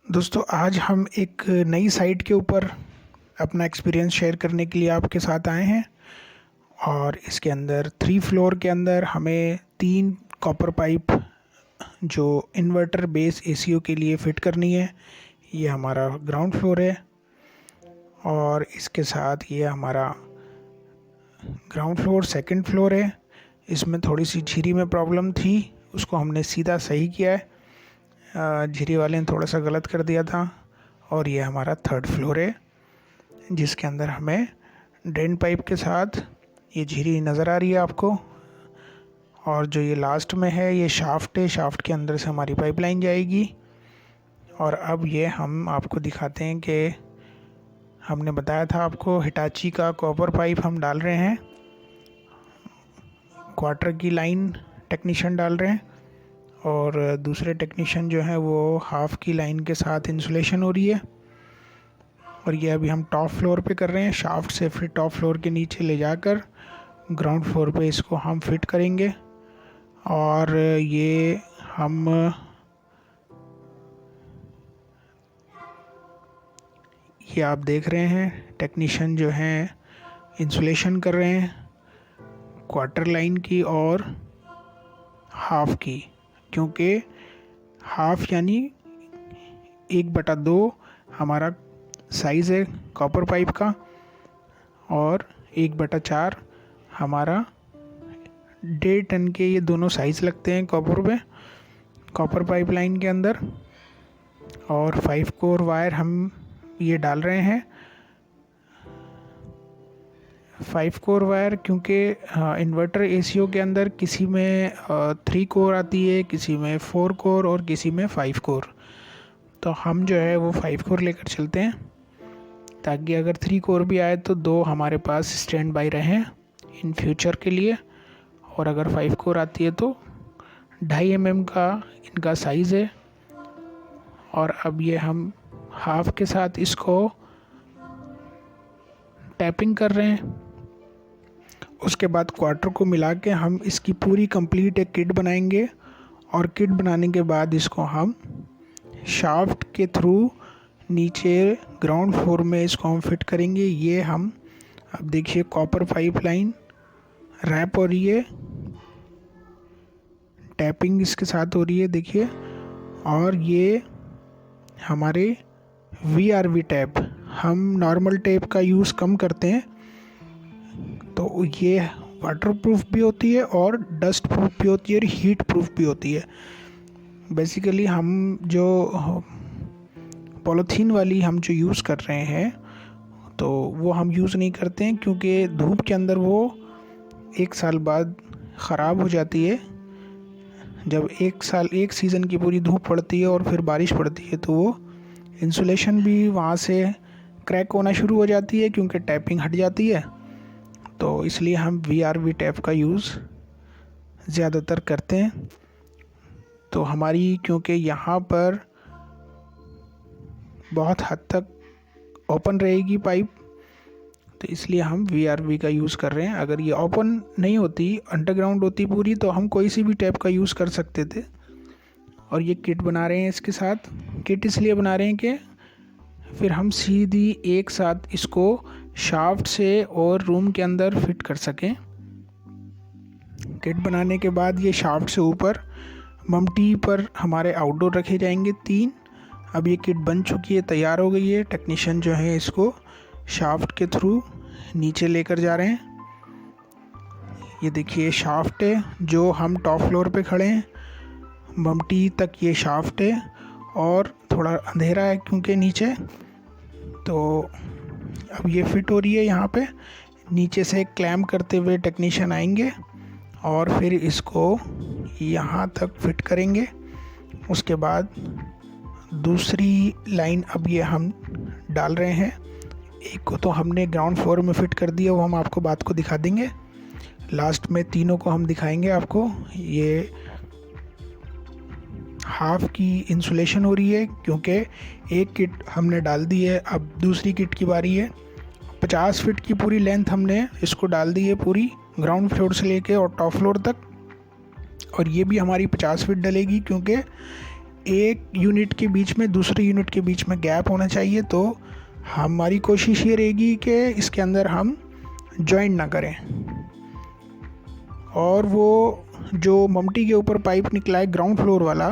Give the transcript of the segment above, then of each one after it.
दोस्तों आज हम एक नई साइट के ऊपर अपना एक्सपीरियंस शेयर करने के लिए आपके साथ आए हैं। और इसके अंदर 3 फ्लोर के अंदर हमें 3 कॉपर पाइप जो इन्वर्टर बेस एसीओ के लिए फ़िट करनी है। ये हमारा ग्राउंड फ्लोर है और इसके साथ ये हमारा ग्राउंड फ्लोर सेकंड फ्लोर है। इसमें थोड़ी सी झिरी में प्रॉब्लम थी, उसको हमने सीधा सही किया है। झिरी वाले ने थोड़ा सा गलत कर दिया था। और ये हमारा थर्ड फ्लोर है जिसके अंदर हमें ड्रेन पाइप के साथ ये झिरी नज़र आ रही है आपको। और जो ये लास्ट में है ये शाफ्ट है, शाफ्ट के अंदर से हमारी पाइपलाइन जाएगी। और अब ये हम आपको दिखाते हैं कि हमने बताया था आपको हिटाची का कॉपर पाइप हम डाल रहे हैं, क्वार्टर की लाइन टेक्नीशियन डाल रहे हैं और दूसरे टेक्नीशियन जो है वो हाफ़ की लाइन के साथ इंसुलेशन हो रही है। और ये अभी हम टॉप फ्लोर पे कर रहे हैं, शाफ्ट से फिर टॉप फ्लोर के नीचे ले जाकर ग्राउंड फ्लोर पे इसको हम फिट करेंगे। और ये आप देख रहे हैं टेक्नीशियन जो हैं इंसुलेशन कर रहे हैं क्वार्टर लाइन की और हाफ़ की, क्योंकि हाफ़ यानी 1/2 हमारा साइज़ है कॉपर पाइप का और 1/4 हमारा 1.5 टन के ये दोनों साइज़ लगते हैं कॉपर पाइप लाइन के अंदर। और 5 कोर वायर हम ये डाल रहे हैं, 5 कोर वायर, क्योंकि इन्वर्टर एसीओ के अंदर किसी में 3 कोर आती है, किसी में 4 कोर और किसी में 5 कोर। तो हम जो है वो 5 कोर लेकर चलते हैं ताकि अगर 3 कोर भी आए तो 2 हमारे पास स्टैंड बाई रहें इन फ्यूचर के लिए। और अगर 5 कोर आती है तो 2.5 mm का इनका साइज़ है। और अब ये हम हाफ के साथ इसको टैपिंग कर रहे हैं। उसके बाद क्वार्टर को मिला के हम इसकी पूरी कंप्लीट एक किट बनाएंगे। और किट बनाने के बाद इसको हम शाफ्ट के थ्रू नीचे ग्राउंड फ्लोर में इसको हम फिट करेंगे। ये हम अब देखिए कॉपर पाइप लाइन रैप हो रही है, टैपिंग इसके साथ हो रही है देखिए। और ये हमारे VRV टैप, हम नॉर्मल टेप का यूज़ कम करते हैं, तो ये वाटर प्रूफ भी होती है और डस्ट प्रूफ भी होती है और हीट प्रूफ भी होती है। बेसिकली हम जो पॉलीथीन वाली हम जो यूज़ कर रहे हैं तो वो हम यूज़ नहीं करते हैं, क्योंकि धूप के अंदर वो 1 साल बाद ख़राब हो जाती है। जब 1 सीज़न की पूरी धूप पड़ती है और फिर बारिश पड़ती है तो वो इंसुलेशन भी वहाँ से क्रैक होना शुरू हो जाती है, क्योंकि टैपिंग हट जाती है। तो इसलिए हम VRV टैप का यूज़ ज़्यादातर करते हैं। तो हमारी क्योंकि यहाँ पर बहुत हद तक ओपन रहेगी पाइप, तो इसलिए हम VRV का यूज़ कर रहे हैं। अगर ये ओपन नहीं होती, अंडरग्राउंड होती पूरी, तो हम कोई सी भी टैप का यूज़ कर सकते थे। और ये किट बना रहे हैं इसके साथ। किट इसलिए बना रहे हैं कि फिर हम सीधी एक साथ इसको शाफ्ट से और रूम के अंदर फिट कर सकें। किट बनाने के बाद ये शाफ्ट से ऊपर ममटी पर हमारे आउटडोर रखे जाएंगे 3। अब ये किट बन चुकी है, तैयार हो गई है। टेक्नीशियन जो है इसको शाफ्ट के थ्रू नीचे लेकर जा रहे हैं। ये देखिए शाफ्ट है जो हम टॉप फ्लोर पे खड़े हैं, ममटी तक ये शाफ्ट है और थोड़ा अंधेरा है क्योंकि नीचे। तो अब ये फिट हो रही है। यहाँ पे नीचे से क्लैम्प करते हुए टेक्नीशियन आएंगे और फिर इसको यहाँ तक फिट करेंगे। उसके बाद दूसरी लाइन अब ये हम डाल रहे हैं। एक को तो हमने ग्राउंड फ्लोर में फिट कर दिया, वो हम आपको बात को दिखा देंगे। लास्ट में तीनों को हम दिखाएंगे आपको। ये हाफ की इंसुलेशन हो रही है क्योंकि एक किट हमने डाल दी है, अब दूसरी किट की बारी है। 50 फीट की पूरी लेंथ हमने इसको डाल दी है, पूरी ग्राउंड फ्लोर से लेके और टॉप फ्लोर तक। और ये भी हमारी 50 फीट डलेगी, क्योंकि एक यूनिट के बीच में दूसरे यूनिट के बीच में गैप होना चाहिए। तो हमारी कोशिश ये रहेगी कि इसके अंदर हम जॉइंट ना करें। और वो जो ममटी के ऊपर पाइप निकला है ग्राउंड फ्लोर वाला,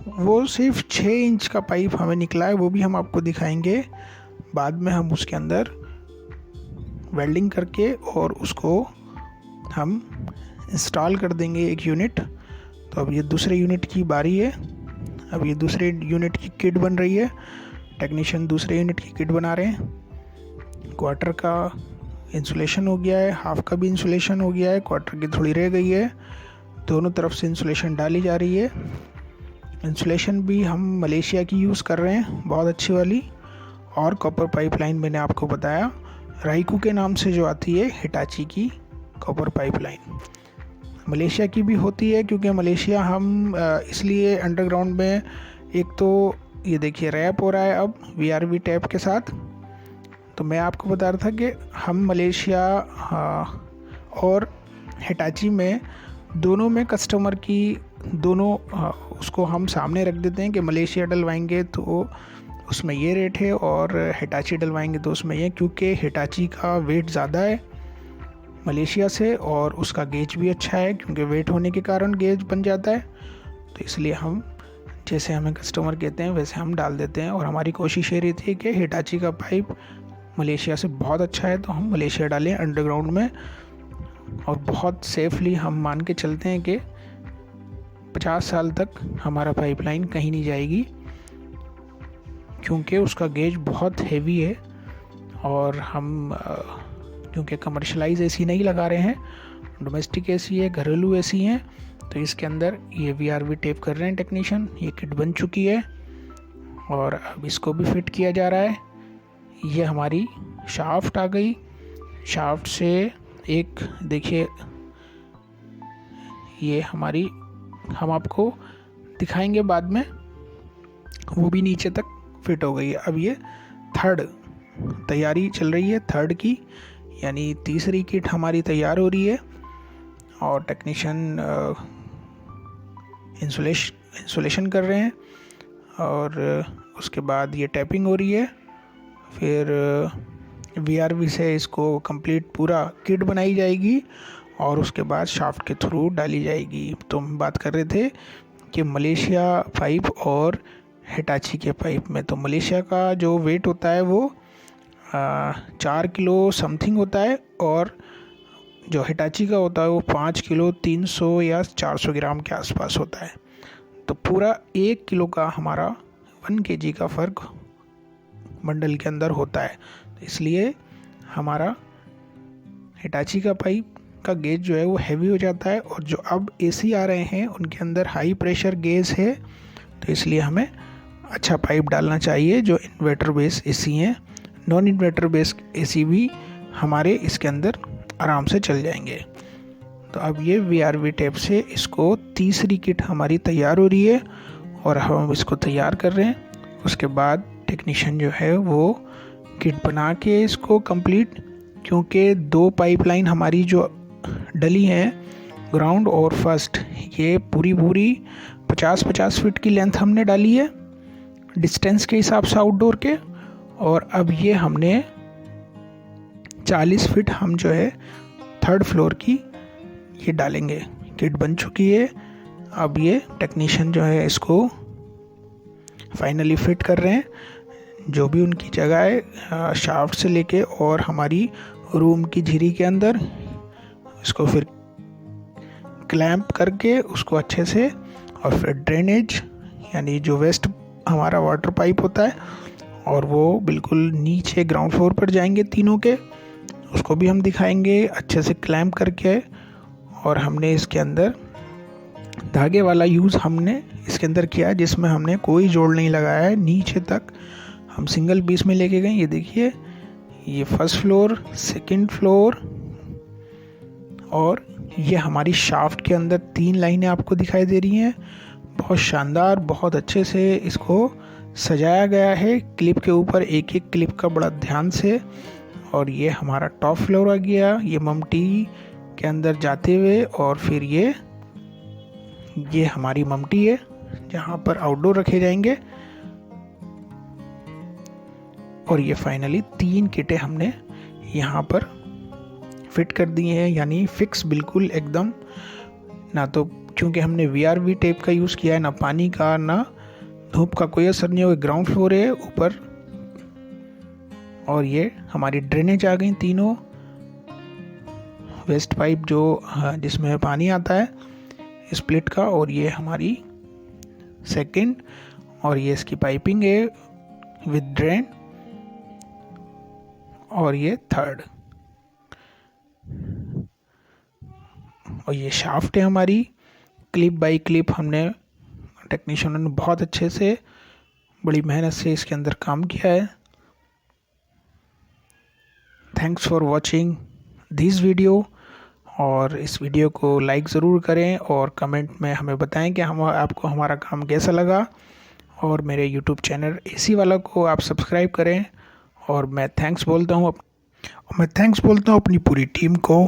वो सिर्फ 6 इंच का पाइप हमें निकला है, वो भी हम आपको दिखाएंगे। बाद में हम उसके अंदर वेल्डिंग करके और उसको हम इंस्टॉल कर देंगे एक यूनिट। तो अब ये दूसरे यूनिट की बारी है। अब ये दूसरे यूनिट की किट बन रही है, टेक्नीशियन दूसरे यूनिट की किट बना रहे हैं। क्वार्टर का इंसुलेशन हो गया है, हाफ का भी इंसुलेशन हो गया है, क्वार्टर की थोड़ी रह गई है। दोनों तरफ से इंसुलेशन डाली जा रही है। इंसुलेशन भी हम मलेशिया की यूज़ कर रहे हैं, बहुत अच्छी वाली। और कॉपर पाइपलाइन मैंने आपको बताया राइकू के नाम से जो आती है, हिटाची की कॉपर पाइपलाइन। मलेशिया की भी होती है, क्योंकि मलेशिया हम इसलिए अंडरग्राउंड में, एक तो ये देखिए रैप हो रहा है अब VRV टैप के साथ। तो मैं आपको बता रहा था कि हम मलेशिया और हिटाची में दोनों में कस्टमर की दोनों उसको हम सामने रख देते हैं कि मलेशिया डलवाएंगे तो उसमें ये रेट है और हिटाची डलवाएंगे तो उसमें ये, क्योंकि हिटाची का वेट ज़्यादा है मलेशिया से और उसका गेज भी अच्छा है, क्योंकि वेट होने के कारण गेज बन जाता है। तो इसलिए हम जैसे हमें कस्टमर कहते हैं वैसे हम डाल देते हैं। और हमारी कोशिश ये रहती है कि हिटाची का पाइप मलेशिया से बहुत अच्छा है तो हम मलेशिया डालें अंडरग्राउंड में। और बहुत सेफली हम मान के चलते हैं कि 50 साल तक हमारा पाइपलाइन कहीं नहीं जाएगी, क्योंकि उसका गेज बहुत हेवी है। और हम क्योंकि कमर्शलाइज एसी नहीं लगा रहे हैं, डोमेस्टिक एसी है, घरेलू एसी हैं, तो इसके अंदर ये VRV टेप कर रहे हैं टेक्नीशियन। ये किट बन चुकी है और अब इसको भी फिट किया जा रहा है। ये हमारी शाफ्ट आ गई। शाफ्ट से एक देखिए, ये हमारी, हम आपको दिखाएंगे बाद में, वो भी नीचे तक फिट हो गई है। अब ये थर्ड तैयारी चल रही है, थर्ड की, यानी तीसरी किट हमारी तैयार हो रही है। और टेक्नीशियन इंसुलेशन कर रहे हैं और उसके बाद ये टैपिंग हो रही है। फिर VRV से इसको कंप्लीट पूरा किट बनाई जाएगी और उसके बाद शाफ्ट के थ्रू डाली जाएगी। तो हम बात कर रहे थे कि मलेशिया पाइप और हिटाची के पाइप में, तो मलेशिया का जो वेट होता है वो 4 किलो समथिंग होता है और जो हिटाची का होता है वो 5 किलो 300 या 400 ग्राम के आसपास होता है। तो पूरा 1 किलो का हमारा 1 kg का फ़र्क बंडल के अंदर होता है। तो इसलिए हमारा हिटाची का पाइप का गेज जो है वो हैवी हो जाता है। और जो अब AC आ रहे हैं उनके अंदर हाई प्रेशर गेज है, तो इसलिए हमें अच्छा पाइप डालना चाहिए जो इन्वर्टर बेस AC हैं। नॉन इन्वर्टर बेस AC भी हमारे इसके अंदर आराम से चल जाएंगे। तो अब ये VRV टेप से इसको तीसरी किट हमारी तैयार हो रही है और हम इसको तैयार कर रहे हैं। उसके बाद टेक्नीशियन जो है वो किट बना के इसको कंप्लीट, क्योंकि 2 पाइपलाइन हमारी जो डली हैं ग्राउंड और फर्स्ट, ये पूरी 50-50 फीट की लेंथ हमने डाली है डिस्टेंस के हिसाब से आउटडोर के। और अब ये हमने 40 फीट हम जो है थर्ड फ्लोर की ये डालेंगे। किट बन चुकी है। अब ये टेक्नीशियन जो है इसको फाइनली फिट कर रहे हैं, जो भी उनकी जगह है शाफ्ट से लेके और हमारी रूम की झिरी के अंदर। इसको फिर क्लैंप करके उसको अच्छे से, और फिर ड्रेनेज यानी जो वेस्ट हमारा वाटर पाइप होता है और वो बिल्कुल नीचे ग्राउंड फ्लोर पर जाएंगे तीनों के, उसको भी हम दिखाएंगे अच्छे से क्लैंप करके। और हमने इसके अंदर धागे वाला यूज़ हमने इसके अंदर किया, जिसमें हमने कोई जोड़ नहीं लगाया है। नीचे तक हम सिंगल पीस में लेके गए। ये देखिए, ये फर्स्ट फ्लोर, सेकंड फ्लोर, और ये हमारी शाफ्ट के अंदर 3 लाइनें आपको दिखाई दे रही हैं। बहुत शानदार, बहुत अच्छे से इसको सजाया गया है, क्लिप के ऊपर एक एक क्लिप का बड़ा ध्यान से। और ये हमारा टॉप फ्लोर आ गया, ये ममटी के अंदर जाते हुए, और फिर ये हमारी ममटी है जहाँ पर आउटडोर रखे जाएंगे। और ये फाइनली 3 किटें हमने यहाँ पर फिट कर दी हैं, यानी फिक्स बिल्कुल एकदम। ना तो क्योंकि हमने VRV टेप का यूज़ किया है, ना पानी का ना धूप का कोई असर नहीं होगा। ग्राउंड फ्लोर है ऊपर। और ये हमारी ड्रेनेज आ गई तीनों, वेस्ट पाइप जो जिसमें पानी आता है स्प्लिट का, और ये हमारी सेकंड, और ये इसकी पाइपिंग है विद ड्रेन, और ये थर्ड। और ये शाफ्ट है हमारी, क्लिप बाई क्लिप हमने टेक्नीशियनों ने बहुत अच्छे से बड़ी मेहनत से इसके अंदर काम किया है। Thanks for watching this video. और इस वीडियो को लाइक ज़रूर करें और कमेंट में हमें बताएं कि आपको हमारा काम कैसा लगा। और मेरे यूट्यूब चैनल AC वाला को आप सब्सक्राइब करें। और मैं थैंक्स बोलता हूँ अपनी पूरी टीम को।